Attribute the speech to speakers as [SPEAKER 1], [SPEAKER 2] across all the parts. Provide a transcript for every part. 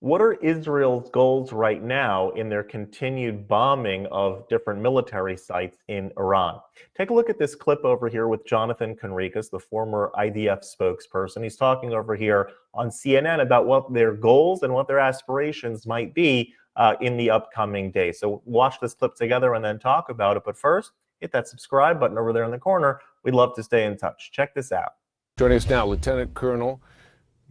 [SPEAKER 1] What are Israel's goals right now in their continued bombing of different military sites in Iran? Take a look at this clip over here with Jonathan Concricus, the former IDF spokesperson. He's talking over here on CNN about what their goals and what their aspirations might be in the upcoming days. So watch this clip together and then talk about it. But first, hit that subscribe button over there in the corner. We'd love to stay in touch. Check this out.
[SPEAKER 2] Joining us now, Lieutenant Colonel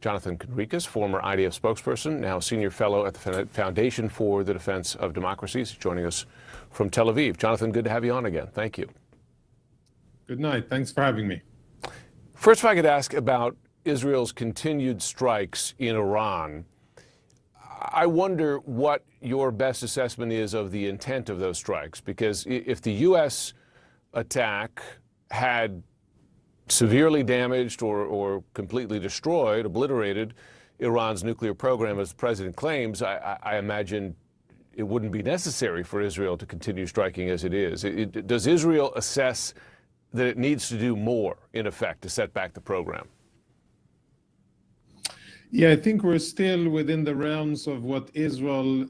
[SPEAKER 2] Jonathan Concricus, former IDF spokesperson, now senior fellow at the Foundation for the Defense of Democracies, joining us from Tel Aviv. Jonathan, good to have you on again. Thank you.
[SPEAKER 3] Good night. Thanks for having me.
[SPEAKER 2] First, if I could ask about Israel's continued strikes in Iran. I wonder what your best assessment is of the intent of those strikes, because if the U.S. attack had severely damaged or completely destroyed, obliterated Iran's nuclear program, as the president claims, I imagine it wouldn't be necessary for Israel to continue striking as it is. Does Israel assess that it needs to do more, in effect, to set back the program?
[SPEAKER 3] Yeah, I think we're still within the realms of what Israel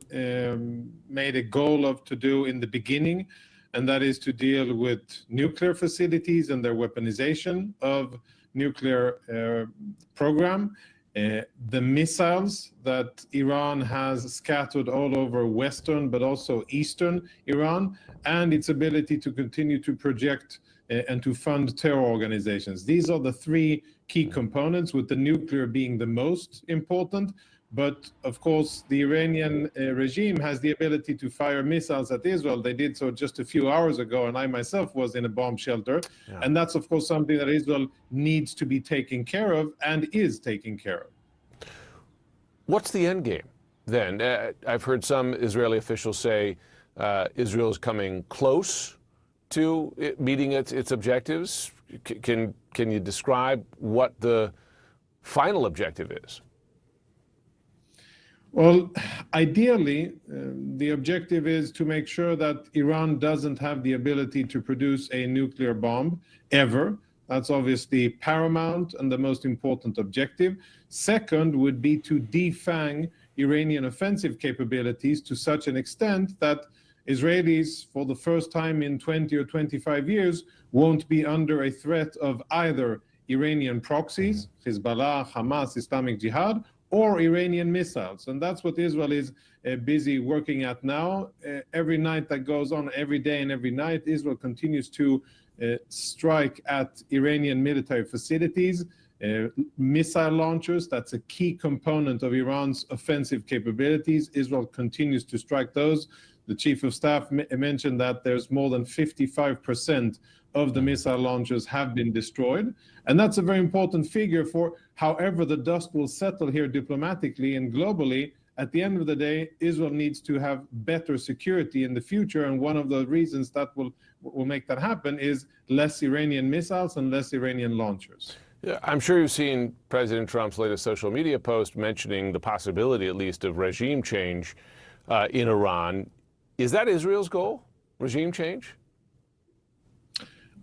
[SPEAKER 3] made a goal of to do in the beginning, and that is to deal with nuclear facilities and their weaponization of nuclear program. The missiles that Iran has scattered all over Western, but also Eastern Iran, and its ability to continue to project and to fund terror organizations. These are the three key components, with the nuclear being the most important. But of course, the Iranian regime has the ability to fire missiles at Israel. They did so just a few hours ago, and I myself was in a bomb shelter. Yeah. And that's, of course, something that Israel needs to be taken care of and is taking care of.
[SPEAKER 2] What's the end game then? I've heard some Israeli officials say Israel is coming close to meeting its objectives. Can you describe what the final objective is?
[SPEAKER 3] Well, ideally, the objective is to make sure that Iran doesn't have the ability to produce a nuclear bomb ever. That's obviously paramount and the most important objective. Second would be to defang Iranian offensive capabilities to such an extent that Israelis, for the first time in 20 or 25 years, won't be under a threat of either Iranian proxies, Hezbollah, Hamas, Islamic Jihad, or Iranian missiles. And that's what Israel is busy working at now. Every night that goes on, every day and every night, Israel continues to strike at Iranian military facilities, missile launchers. That's a key component of Iran's offensive capabilities. Israel continues to strike those. The chief of staff mentioned that there's more than 55% of the missile launchers have been destroyed. And that's a very important figure for however the dust will settle here diplomatically and globally. At the end of the day, Israel needs to have better security in the future. And one of the reasons that will make that happen is less Iranian missiles and less Iranian launchers.
[SPEAKER 2] Yeah, I'm sure you've seen President Trump's latest social media post mentioning the possibility, at least, of regime change in Iran. Is that Israel's goal, regime change?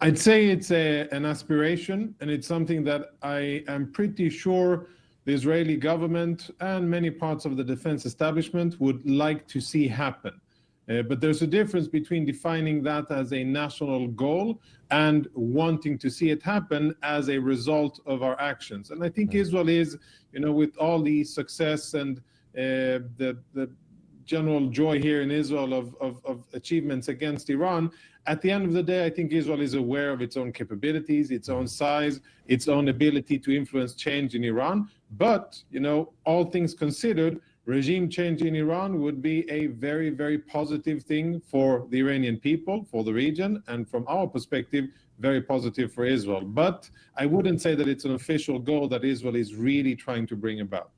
[SPEAKER 3] I'd say it's an aspiration, and it's something that I am pretty sure the Israeli government and many parts of the defense establishment would like to see happen. But there's a difference between defining that as a national goal and wanting to see it happen as a result of our actions. And I think Israel is, with all the success and the general joy here in Israel of achievements against Iran, at the end of the day, I think Israel is aware of its own capabilities, its own size, its own ability to influence change in Iran. But, all things considered, regime change in Iran would be a very, very positive thing for the Iranian people, for the region, and from our perspective, very positive for Israel. But I wouldn't say that it's an official goal that Israel is really trying to bring about.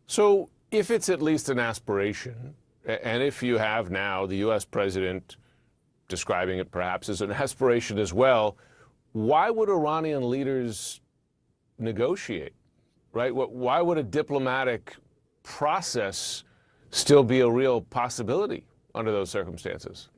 [SPEAKER 2] So if it's at least an aspiration, and if you have now the U.S. president describing it perhaps as an aspiration as well, why would Iranian leaders negotiate, right? Why would a diplomatic process still be a real possibility under those circumstances?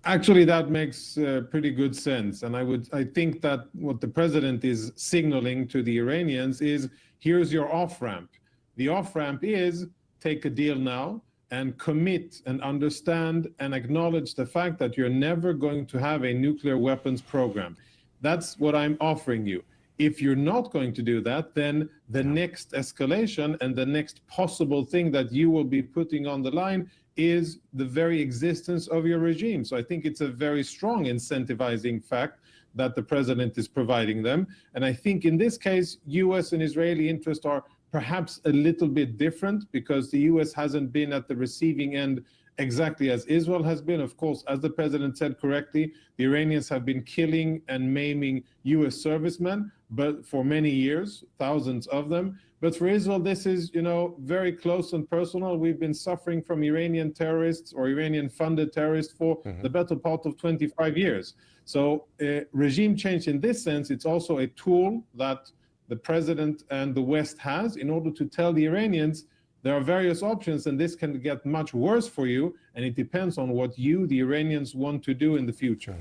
[SPEAKER 3] Actually, that makes pretty good sense. And I think that what the president is signaling to the Iranians is, here's your off-ramp. The off-ramp is take a deal now and commit and understand and acknowledge the fact that you're never going to have a nuclear weapons program. That's what I'm offering you. If you're not going to do that, then the next escalation and the next possible thing that you will be putting on the line is the very existence of your regime. So I think it's a very strong incentivizing fact that the president is providing them. And I think in this case, US and Israeli interests are perhaps a little bit different because the US hasn't been at the receiving end exactly as Israel has been. Of course, as the president said correctly, the Iranians have been killing and maiming US servicemen, but for many years, thousands of them. But for Israel, this is, very close and personal. We've been suffering from Iranian terrorists or Iranian-funded terrorists for the better part of 25 years. So regime change in this sense, it's also a tool that the president and the West has in order to tell the Iranians there are various options and this can get much worse for you, and it depends on what you, the Iranians, want to do in the future.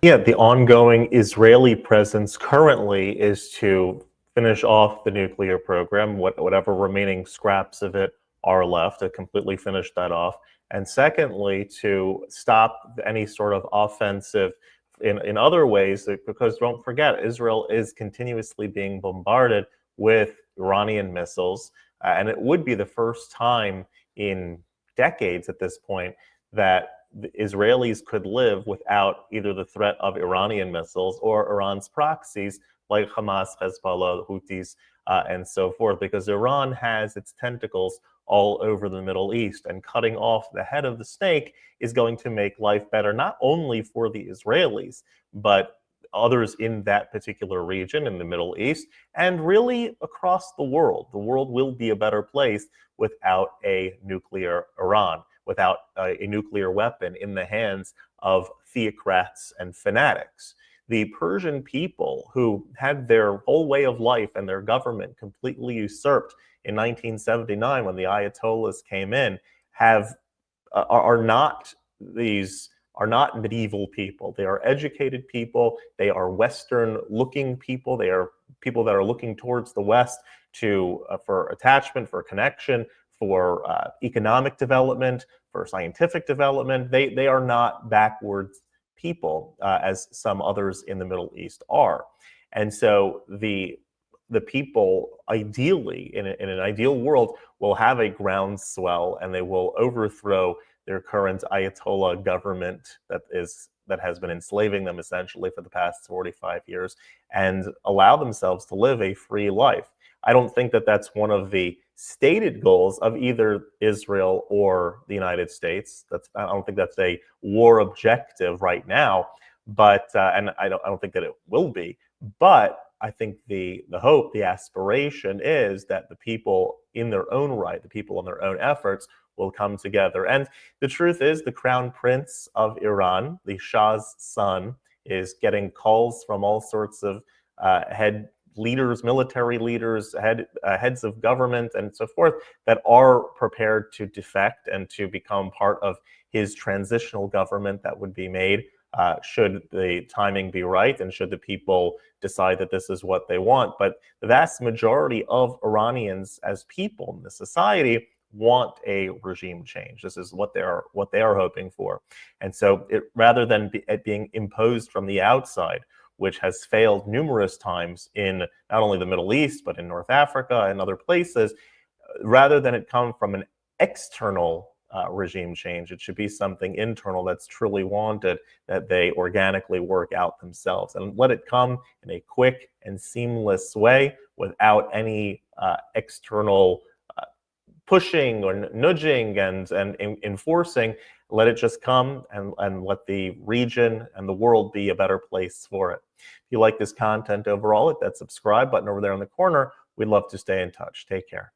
[SPEAKER 1] Yeah, the ongoing Israeli presence currently is to finish off the nuclear program, whatever remaining scraps of it are left, to completely finish that off. And secondly, to stop any sort of offensive in other ways, because don't forget, Israel is continuously being bombarded with Iranian missiles. And it would be the first time in decades at this point that the Israelis could live without either the threat of Iranian missiles or Iran's proxies like Hamas, Hezbollah, Houthis, and so forth, because Iran has its tentacles all over the Middle East, and cutting off the head of the snake is going to make life better, not only for the Israelis, but others in that particular region in the Middle East, and really across the world. The world will be a better place without a nuclear Iran, without a nuclear weapon in the hands of theocrats and fanatics. The Persian people, who had their whole way of life and their government completely usurped in 1979 when the Ayatollahs came in, are not medieval people. They are educated people. They are Western-looking people. They are people that are looking towards the West for attachment, for connection, for economic development, for scientific development. They are not backwards people as some others in the Middle East are. And so the people, ideally, in an ideal world, will have a groundswell and they will overthrow their current Ayatollah government that has been enslaving them essentially for the past 45 years and allow themselves to live a free life. I don't think that that's one of the stated goals of either Israel or the United States. I don't think that's a war objective right now, but and I don't think that it will be. But I think the hope, the aspiration is that the people in their own right, the people in their own efforts, will come together. And the truth is, the crown prince of Iran, the Shah's son, is getting calls from all sorts of head leaders, military leaders, heads of government, and so forth, that are prepared to defect and to become part of his transitional government that would be made should the timing be right and should the people decide that this is what they want. But the vast majority of Iranians as people in the society want a regime change. This is what they are hoping for. And so rather than it being imposed from the outside, which has failed numerous times in not only the Middle East, but in North Africa and other places, rather than it come from an external regime change, it should be something internal that's truly wanted, that they organically work out themselves, and let it come in a quick and seamless way without any external pushing or nudging and enforcing. Let it just come and let the region and the world be a better place for it. If you like this content overall, hit that subscribe button over there in the corner. We'd love to stay in touch. Take care.